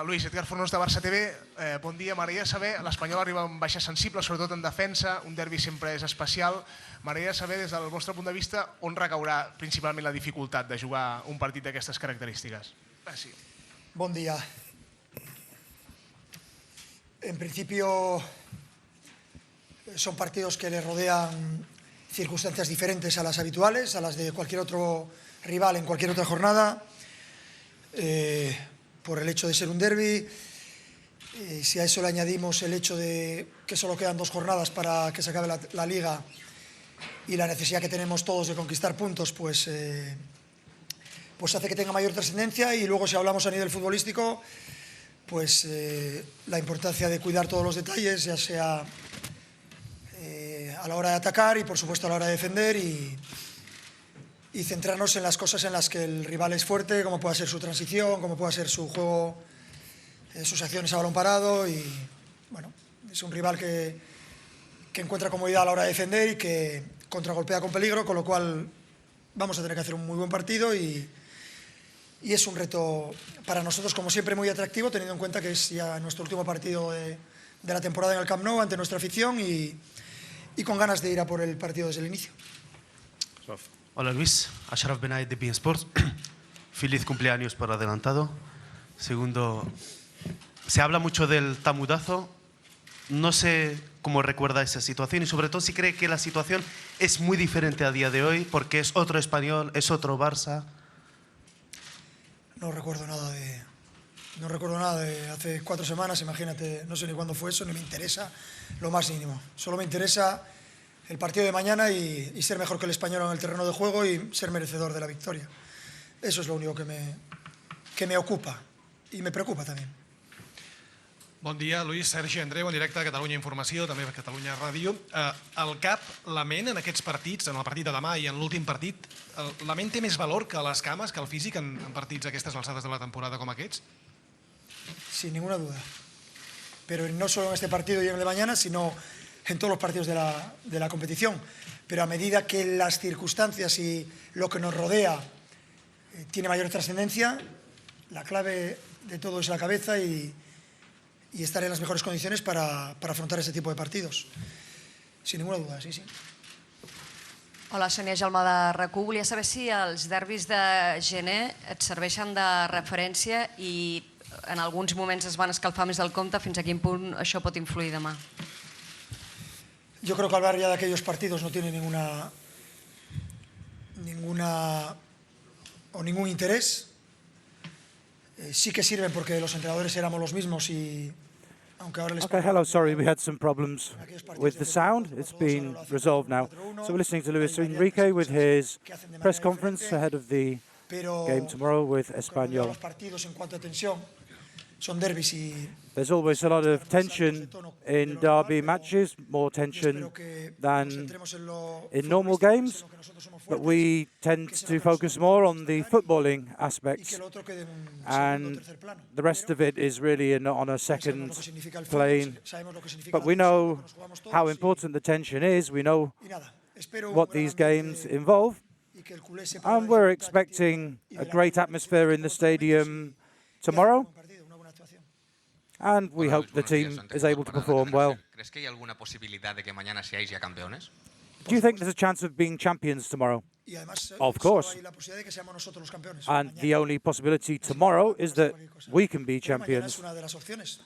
Luis, Edgar Fornós de Barça TV. Bon dia, m'agradaria saber, l'Espanyol arriba amb baixa sensible, sobretot en defensa, un derbi sempre és especial. M'agradaria saber, des del vostre punt de vista, on recaurà principalment la dificultat de jugar un partit d'aquestes característiques. Gràcies. Bon día. En principio son partidos que le rodean circunstancias diferentes a las habituales, a las de cualquier otro rival en cualquier otra jornada, por el hecho de ser un derbi. Si a eso le añadimos el hecho de que solo quedan 2 jornadas para que se acabe la Liga y la necesidad que tenemos todos de conquistar puntos, pues hace que tenga mayor trascendencia. Y luego, si hablamos a nivel futbolístico, pues la importancia de cuidar todos los detalles, ya sea a la hora de atacar y por supuesto a la hora de defender, y centrarnos en las cosas en las que el rival es fuerte, como pueda ser su transición, como pueda ser su juego, sus acciones a balón parado. Y bueno, es un rival que encuentra comodidad a la hora de defender y que contragolpea con peligro, con lo cual vamos a tener que hacer un muy buen partido, y es un reto para nosotros, como siempre, muy atractivo, teniendo en cuenta que es ya nuestro último partido de la temporada en el Camp Nou ante nuestra afición, y con ganas de ir a por el partido desde el inicio. Hola Luis, Ashraf Benay de BeIN Sports. Feliz cumpleaños por adelantado. Segundo, se habla mucho del tamudazo. No sé cómo recuerda esa situación y sobre todo si cree que la situación es muy diferente a día de hoy, porque es otro Espanyol, es otro Barça. No recuerdo nada de hace 4 semanas, imagínate, no sé ni cuándo fue eso, ni me interesa lo más mínimo. Solo me interesa el partido de mañana y ser mejor que el Espanyol en el terreno de juego y ser merecedor de la victoria. Eso es lo único que me ocupa y me preocupa también. Bon dia, Luis, Sergi, Andreu, en directe a Catalunya Informació, també a Catalunya Ràdio. El cap, la ment en aquests partits, en el partit de demà i en l'últim partit, la ment té més valor que les cames, que el físic, en partits a aquestes alçades de la temporada com aquests? Sin ninguna duda. Pero no solo en este partido y en el de mañana, sino en todos los partidos de la competición. Pero a medida que las circunstancias y lo que nos rodea tiene mayor trascendencia, la clave de todo es la cabeza y estar en las mejores condiciones para afrontar este tipo de partidos. Sin ninguna duda, sí, sí. Hola, Sonia Jaume de RAC1. Volia saber si els derbis de gener et serveixen de referència i en alguns moments es van escalfar més del compte. Fins a quin punt això pot influir demà? Yo creo que hablar ya de aquellos partidos no tiene ningún interés. Sí que sirven porque los entrenadores éramos los mismos y aunque ahora les... Okay, hello, sorry, we had some problems with the sound. It's been resolved now. So we're listening to Luis Enrique with his press conference ahead of the game tomorrow with Espanyol. Los partidos en cuanto a tensión son derbis y... There's always a lot of tension in derby matches, more tension than in normal games, but we tend to focus more on the footballing aspects, and the rest of it is really on a second plane. But we know how important the tension is, we know what these games involve, and we're expecting a great atmosphere in the stadium tomorrow. And we hope the team is able to perform well. ¿Crees que hay alguna posibilidad de que mañana seáis ya campeones? Do you think there's a chance of being champions tomorrow? Of course. And the only possibility tomorrow is that we can be champions.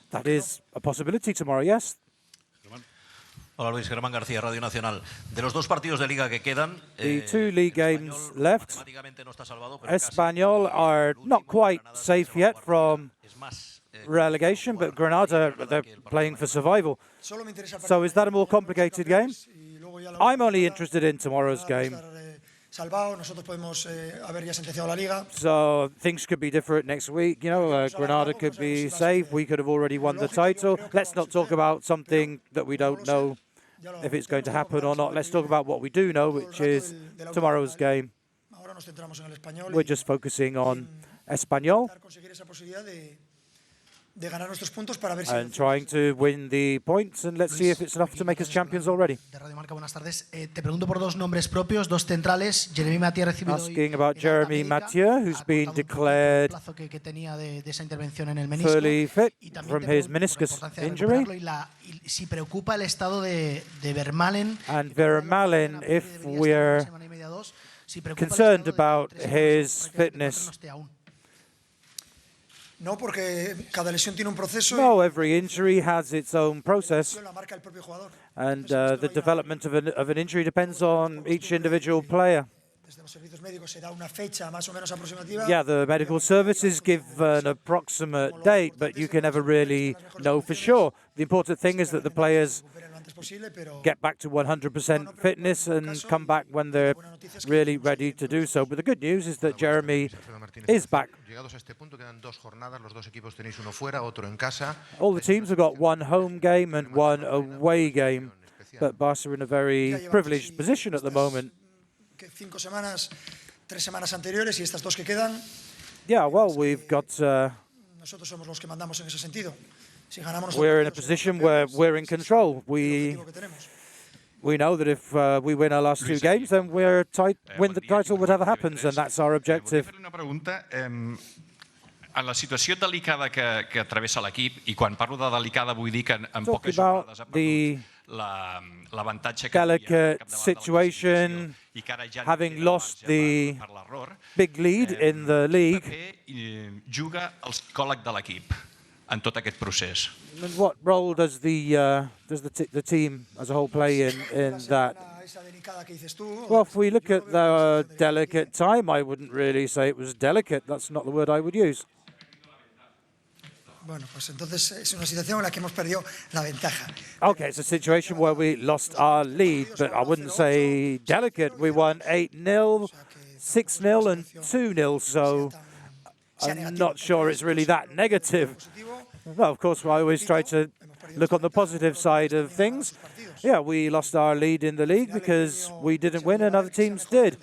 That is a possibility tomorrow, yes. Hola Luis, Germán García, Radio Nacional. De los 2 partidos de Liga que quedan, the 2 league games left, Espanyol are not quite safe yet from relegation, but Granada, they're playing for survival. So is that a more complicated game? I'm only interested in tomorrow's game. So things could be different next week. You know, Granada could be safe. We could have already won the title. Let's not talk about something that we don't know if it's going to happen or not. Let's talk about what we do know, which is tomorrow's game. We're just focusing on Espanyol. de ganar nuestros puntos para ver si and trying to win the points, and let's see if it's enough to make us champions already. De Radio Marca, buenas tardes. Te pregunto por dos nombres propios, dos centrales. Jeremy Mathieu ha recibido Asking about Jeremy Mathieu, who's been declared que tenía de esa intervención en el menisco. fully fit Y también from te his pregunto por la meniscus importancia de injury. recuperarlo y si preocupa el estado de Vermaelen. And Vermaelen, if we're Semana y media, dos, si preocupa el concerned estado about de 3 semanas, his prácticamente fitness. no esté aún. no, porque cada lesión tiene un proceso No, every injury has its own process, y la marca el propio jugador. and the development of an injury depends on each individual player. Desde los servicios médicos se da una fecha más o menos aproximativa. Yeah, the medical services give an approximate date, but you can never really know for sure. The important thing is that the players Recuperen lo antes posible, pero get back to 100% fitness and come back when they're really ready to do so. But the good news is that Jeremy is back. Llegados a este punto quedan 2 jornadas, los dos equipos tenéis uno fuera, otro en casa. All the teams have got one home game and one away game, but Barca are in a very privileged position at the moment. que 5 semanas, 3 semanas anteriores y estas 2 que quedan, Yeah, well, we've got nosotros somos los que mandamos en ese sentido. Si ganamos we're in a position where we're in control. We know that if we win our last 2 games, then we're win the title whatever happens, and that's our objective. Volia fer una pregunta. En la situació delicada que travessa l'equip, i quan parlo de delicada vull dir que en poques jornades ha perdut l'avantatge que delicate situation, i que ara ja having lost the big lead in the league. Juga el psicòleg de l'equip en tot aquest procés. And what role does the team as a whole play in that? Well, if we look at the delicate time, I wouldn't really say it was delicate. That's not the word I would use. Bueno, pues entonces es una situación en la que hemos perdido la ventaja. Okay, it's a situation where we lost our lead, but I wouldn't say delicate. We won 8-0, 6-0 and 2-0, so I'm not sure it's really that negative. Well, of course, I always try to look on the positive side of things. Yeah, we lost our lead in the league because we didn't win and other teams did.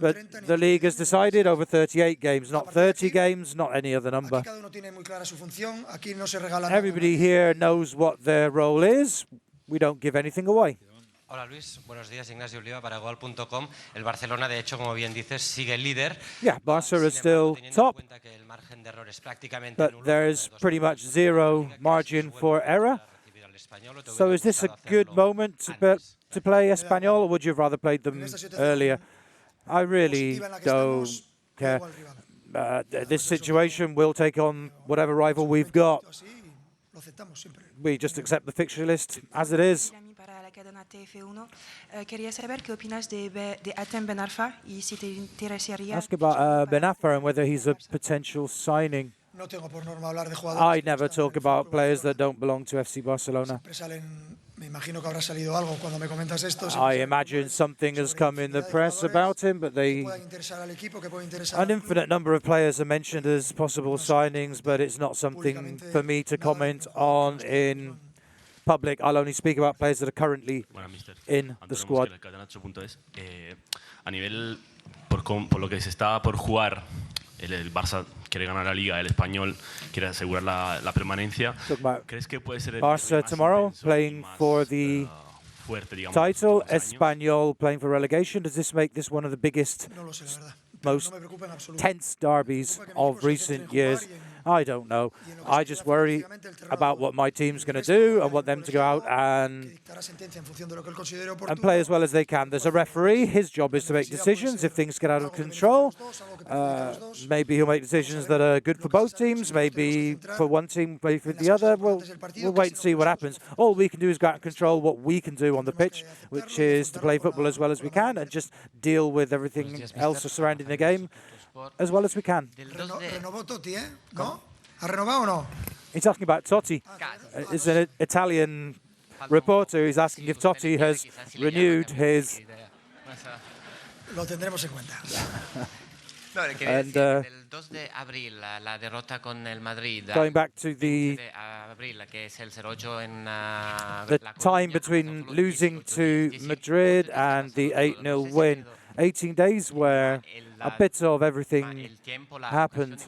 But the league has decided over 38 games, not 30 games, not any other number. Everybody here knows what their role is. We don't give anything away. Hola Luis, buenos días, Ignacio Oliva para Gol.com. El Barcelona, de hecho, como bien dices, sigue líder. Yeah, Barca is still top, but there's pretty much zero margin for error. So is this a good moment to play Espanyol, or would you have rather played them earlier? I really don't care. This situation, we'll take on whatever rival we've got. We just accept the fixture list as it is. Quería saber qué opinas de Atem Ben Arfa y si te interesaría. Ask about Ben Arfa and whether he's a potential signing. I never talk about players that don't belong to FC Barcelona. I imagine something has come in the press about him, but an infinite number of players are mentioned as possible signings, but it's not something for me to comment on in public. I'll only speak about players that are currently in the squad. A nivel, por lo que se está por jugar, el Barça quiere ganar la Liga, el Espanyol quiere asegurar la permanencia. ¿Crees que puede ser Barca tomorrow playing for the title, Espanyol playing for relegation? Does this make this one of the biggest, most tense derbies of recent years? I don't know. I just worry about what my team's going to do. I want them to go out and play as well as they can. There's a referee. His job is to make decisions if things get out of control. Maybe he'll make decisions that are good for both teams, maybe for one team, maybe for the other. We'll wait and see what happens. All we can do is go out and control what we can do on the pitch, which is to play football as well as we can and just deal with everything else surrounding the game as well as we can. Renovó Totti, ¿eh? ¿No? ¿Ha renovado o no? He's talking about Totti. It's an Italian reporter who's asking if Totti has renewed his... Lo tendremos en cuenta. No, and, el 2 de abril, la derrota con el Madrid. Going back to the time between losing to Madrid and the 8-0 win. 18 days where a bit of everything happened.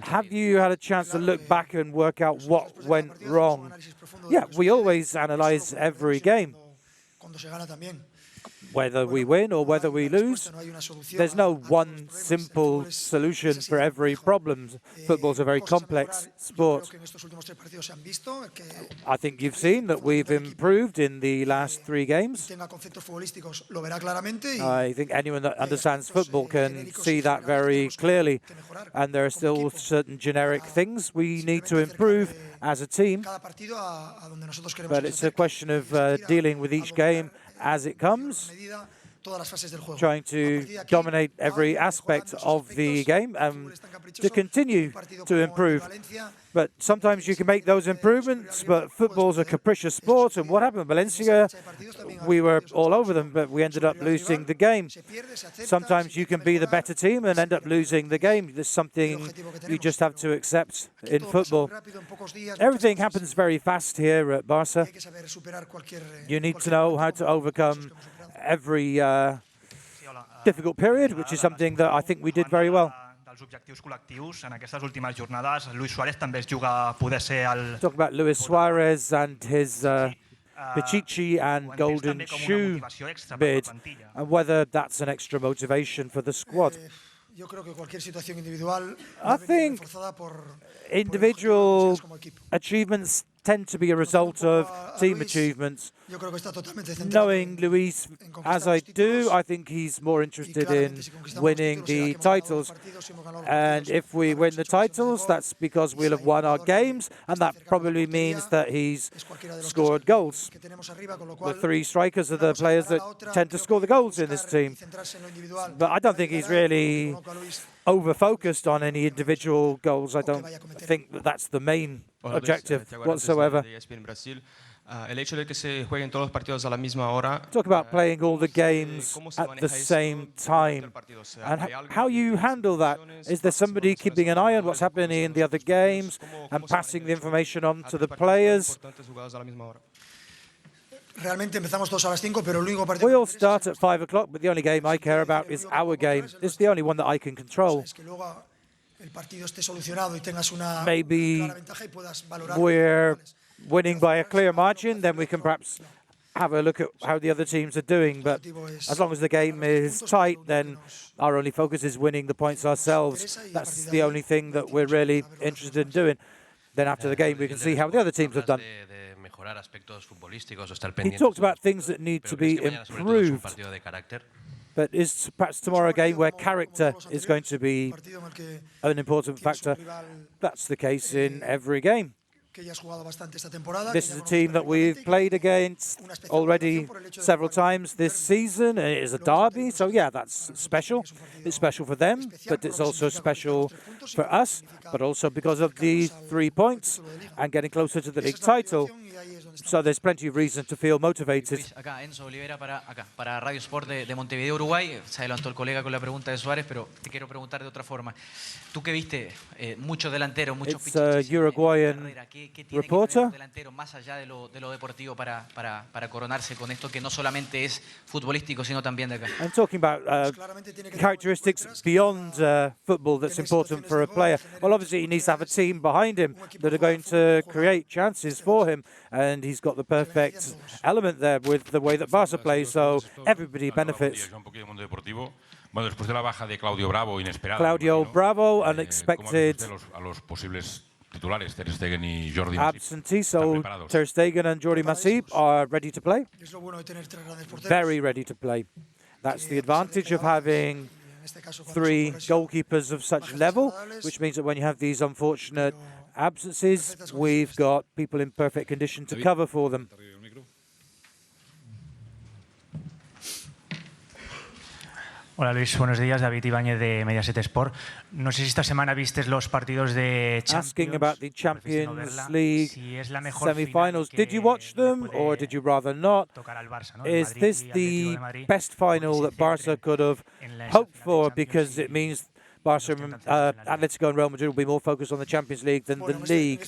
Have you had a chance to look back and work out what went wrong? Yeah, we always analyze every game. Whether we win or whether we lose, there's no one simple solution for every problem. Football's a very complex sport. I think you've seen that we've improved in the last 3 games. I think anyone that understands football can see that very clearly. And there are still certain generic things we need to improve as a team. But it's a question of dealing with each game as it comes, trying to dominate every aspect of the game and to continue to improve. But sometimes you can make those improvements, but football's a capricious sport, and what happened? Valencia, we were all over them, but we ended up losing the game. Sometimes you can be the better team and end up losing the game. There's something you just have to accept in football. Everything happens very fast here at Barca. You need to know how to overcome every difficult period, which is something that I think we did very well. Els objectius col·lectius en aquestes últimes jornades. Luis Suárez també es juga poder ser el... Talk about Luis Suarez and his Pichichi and Golden Shoe bid, and whether that's an extra motivation for the squad. I think individual achievements tend to be a result of team achievements. Knowing Luis as I do, I think he's more interested in winning the titles. And if we win the titles, that's because we'll have won our games, and that probably means that he's scored goals. The 3 strikers are the players that tend to score the goals in this team. But I don't think he's really over-focused on any individual goals. I don't think that that's the main objective whatsoever. Talk about playing all the games at the same time and how you handle that. Is there somebody keeping an eye on what's happening in the other games and passing the information on to the players? We all start at 5 o'clock, but the only game I care about is our game. It's the only one that I can control. Maybe we're winning by a clear margin, then we can perhaps have a look at how the other teams are doing. But as long as the game is tight, then our only focus is winning the points ourselves. That's the only thing that we're really interested in doing. Then after the game, we can see how the other teams have done. He talked about things that need to be improved. But is perhaps tomorrow a game where character is going to be an important factor? That's the case in every game. This is a team that we've played against already several times this season. It is a derby, so yeah, that's special. It's special for them, but it's also special for us, but also because of the 3 points and getting closer to the league title. So there's plenty of reason to feel motivated. Acá, Enzo Olivera para Radio Sport de Montevideo, Uruguay. Se adelantó el colega con la pregunta de Suárez, pero te quiero preguntar de otra forma. Tú que viste muchos delanteros, muchos pichichis en tu carrera, ¿qué tiene que ver un delantero más allá de lo deportivo para coronarse con esto que no solamente es futbolístico, sino también de acá? I'm talking about characteristics beyond football that's important for a player. Well, obviously he needs to have a team behind him that are going to create chances for him, and he's got the perfect element there with the way that Barca plays, so everybody benefits. Bueno, después de la baja de Claudio Bravo inesperada. Claudio Bravo, unexpected. A los posibles titulares, Ter Stegen y Jordi Masip. Absentee, so Ter Stegen and Jordi Masip are ready to play. Very ready to play. That's the advantage of having 3 goalkeepers of such level, which means that when you have these unfortunate absences, we've got people in perfect condition to cover for them. Hola Luis, buenos días. David Ibáñez de Mediaset Sport. No sé si esta semana vistes los partidos de Champions. Asking about the Champions League semi-finals. Did you watch them or did you rather not? Is this the best final that Barca could have hoped for, because it means Barca, Atletico and Real Madrid will be more focused on the Champions League than the league?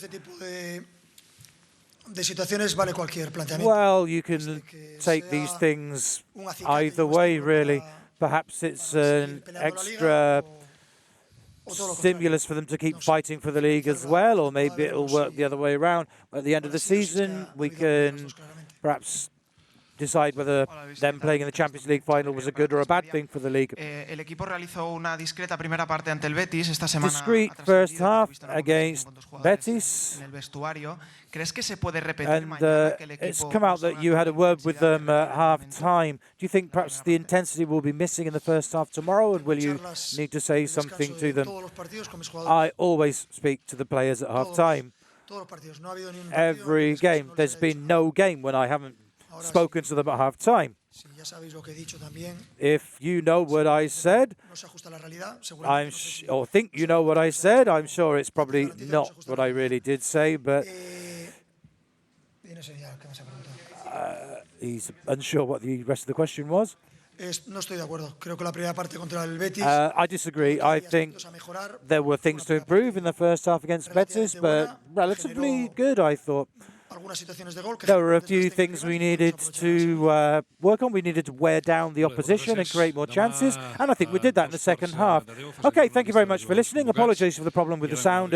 de situaciones vale cualquier planteamiento. Well, you can take these things either way, really. Perhaps it's an extra stimulus for them to keep fighting for the league as well, or maybe it'll work the other way around. At the end of the season, we can perhaps decide whether them playing in the Champions League final was a good or a bad thing for the league. El equipo realizó una discreta primera parte ante el Betis esta semana. Discreet first half against Betis. En el vestuario. ¿Crees que se puede repetir And mañana que el it's equipo come out that you had a word with them at half-time. Do you think perhaps the intensity will be missing in the first half tomorrow, and will you need to say something to them? I always speak to the players at half-time. Every game. There's been no game when I haven't spoken to them at half-time. If you know what I said, or think you know what I said, I'm sure it's probably not what I really did say, but he's unsure what the rest of the question was. No estoy de acuerdo. Creo que la primera parte contra el Betis. I disagree. I think there were things to improve in the first half against Betis, but relatively good, I thought. There were a few things we needed to work on. We needed to wear down the opposition and create more chances, and I think we did that in the second half. Okay, thank you very much for listening. Apologies for the problem with the sound.